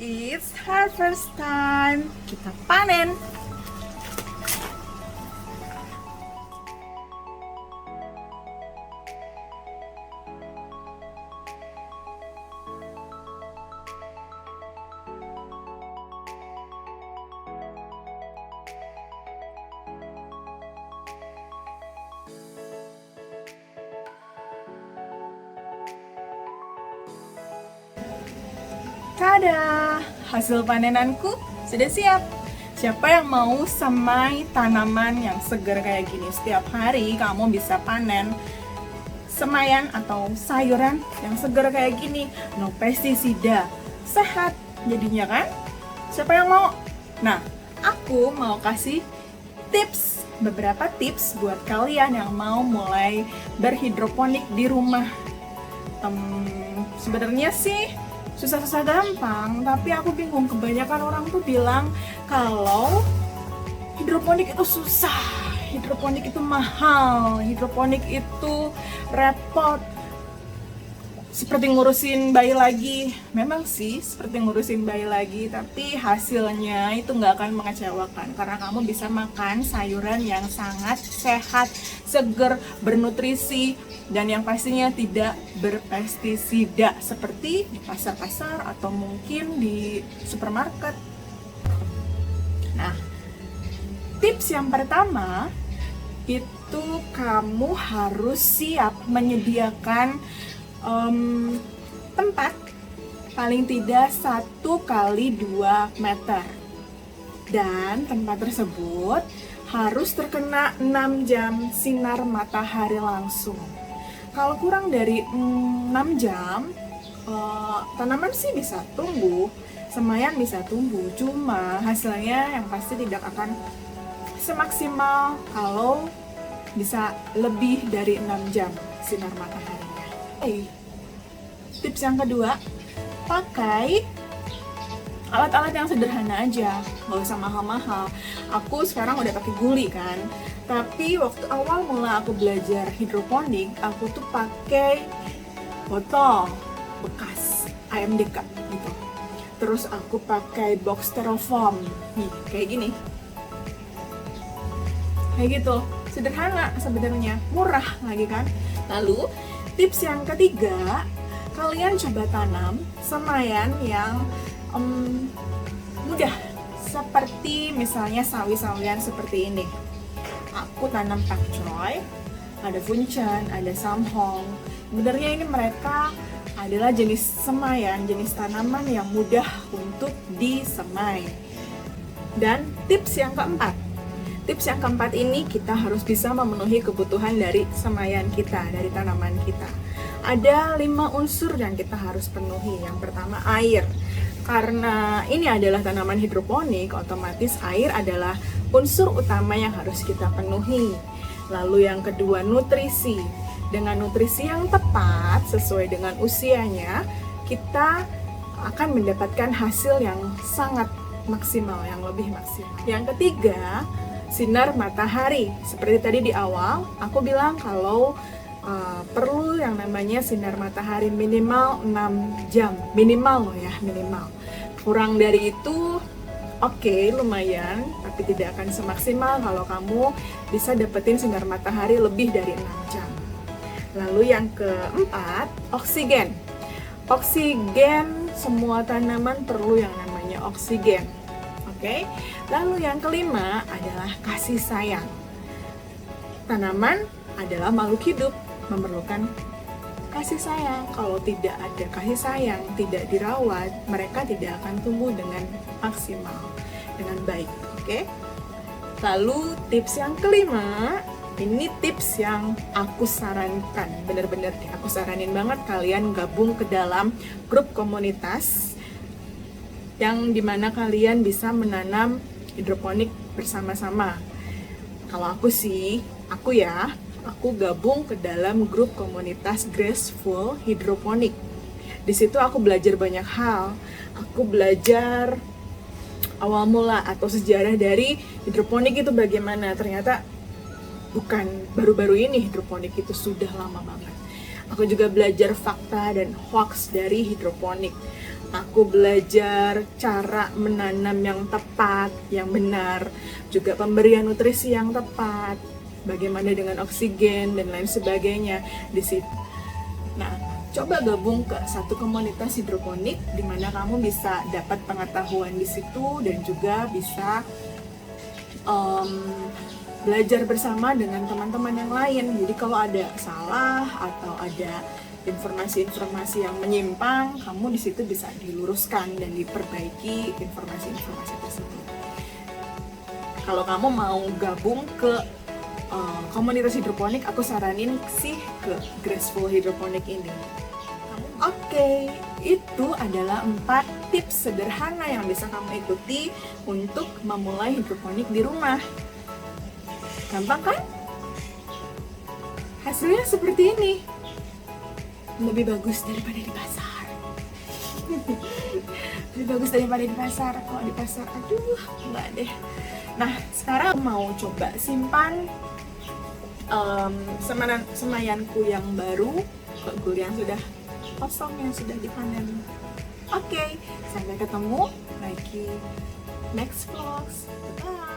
It's harvest time. Kita panen. Tada! Hasil panenanku sudah siap. Siapa yang mau semai tanaman yang segar kayak gini? Setiap hari kamu bisa panen semaian atau sayuran yang segar kayak gini. No pestisida. Sehat jadinya kan? Siapa yang mau? Nah, aku mau kasih beberapa tips buat kalian yang mau mulai berhidroponik di rumah. Sebenarnya sih susah-susah gampang, tapi aku bingung. Kebanyakan orang tuh bilang kalau hidroponik itu susah, hidroponik itu mahal, hidroponik itu repot, seperti ngurusin bayi lagi. Memang sih seperti ngurusin bayi lagi, tapi hasilnya itu nggak akan mengecewakan karena kamu bisa makan sayuran yang sangat sehat, seger, bernutrisi, dan yang pastinya tidak berpestisida seperti di pasar-pasar atau mungkin di supermarket. Nah, tips yang pertama itu kamu harus siap menyediakan tempat paling tidak 1x2 meter, dan tempat tersebut harus terkena 6 jam sinar matahari langsung. Kalau kurang dari 6 jam, tanaman sih bisa tumbuh, semaian bisa tumbuh, cuma hasilnya yang pasti tidak akan semaksimal kalau bisa lebih dari 6 jam sinar mataharinya. Tips yang kedua, pakai alat-alat yang sederhana aja, nggak usah mahal-mahal. Aku sekarang udah pakai guli kan, tapi waktu awal mula aku belajar hidroponik, aku tuh pakai botol bekas AMDK gitu. Terus aku pakai box styrofoam, nih kayak gini, kayak gitu. Sederhana sebenarnya, murah lagi kan. Lalu tips yang ketiga, kalian coba tanam semaian yang mudah, seperti misalnya sawi-sawian seperti ini. Aku tanam pakcoy, ada bunchen, ada samhong. Sebenarnya ini mereka adalah jenis semaian, jenis tanaman yang mudah untuk disemai. Dan tips yang keempat ini kita harus bisa memenuhi kebutuhan dari semaian kita, dari tanaman kita. Ada 5 unsur yang kita harus penuhi. Yang pertama, air. Karena ini adalah tanaman hidroponik, otomatis air adalah unsur utama yang harus kita penuhi. Lalu yang kedua, nutrisi. Dengan nutrisi yang tepat sesuai dengan usianya, kita akan mendapatkan hasil yang sangat maksimal, yang lebih maksimal. Yang ketiga, sinar matahari. Seperti tadi di awal, aku bilang kalau perlu yang namanya sinar matahari minimal 6 jam. Minimal loh ya, minimal. Kurang dari itu, oke, lumayan, tapi tidak akan semaksimal kalau kamu bisa dapetin sinar matahari lebih dari 6 jam. Lalu yang keempat, oksigen. Oksigen, semua tanaman perlu yang namanya oksigen. Oke. Lalu yang kelima adalah kasih sayang. Tanaman adalah makhluk hidup, memerlukan kasih sayang. Kalau tidak ada kasih sayang, tidak dirawat, mereka tidak akan tumbuh dengan maksimal, dengan baik. Oke. Lalu tips yang kelima, ini tips yang aku sarankan, bener-bener aku saranin banget kalian gabung ke dalam grup komunitas yang dimana kalian bisa menanam hidroponik bersama-sama. Kalau aku gabung ke dalam grup komunitas Graceful Hidroponik. Di situ aku belajar banyak hal. Aku belajar awal mula atau sejarah dari hidroponik itu bagaimana. Ternyata bukan baru-baru ini, hidroponik itu sudah lama banget. Aku juga belajar fakta dan hoax dari hidroponik. Aku belajar cara menanam yang tepat, yang benar, juga pemberian nutrisi yang tepat, bagaimana dengan oksigen dan lain sebagainya di situ. Nah, coba gabung ke satu komunitas hidroponik di mana kamu bisa dapat pengetahuan di situ dan juga bisa belajar bersama dengan teman-teman yang lain. Jadi kalau ada salah atau ada informasi-informasi yang menyimpang, kamu di situ bisa diluruskan dan diperbaiki informasi-informasi tersebut. Kalau kamu mau gabung ke komunitas hidroponik, aku saranin sih ke Graceful Hydroponic ini. Oke, itu adalah 4 tips sederhana yang bisa kamu ikuti untuk memulai hidroponik di rumah. Gampang kan? Hasilnya seperti ini. Lebih bagus daripada di pasar. Lebih bagus daripada di pasar. Kalau di pasar, aduh, enggak deh. Nah, sekarang mau coba simpan semayanku yang baru ke gul yang sudah kosong, yang sudah dipanen. Oke, sampai ketemu lagi next vlogs. Bye.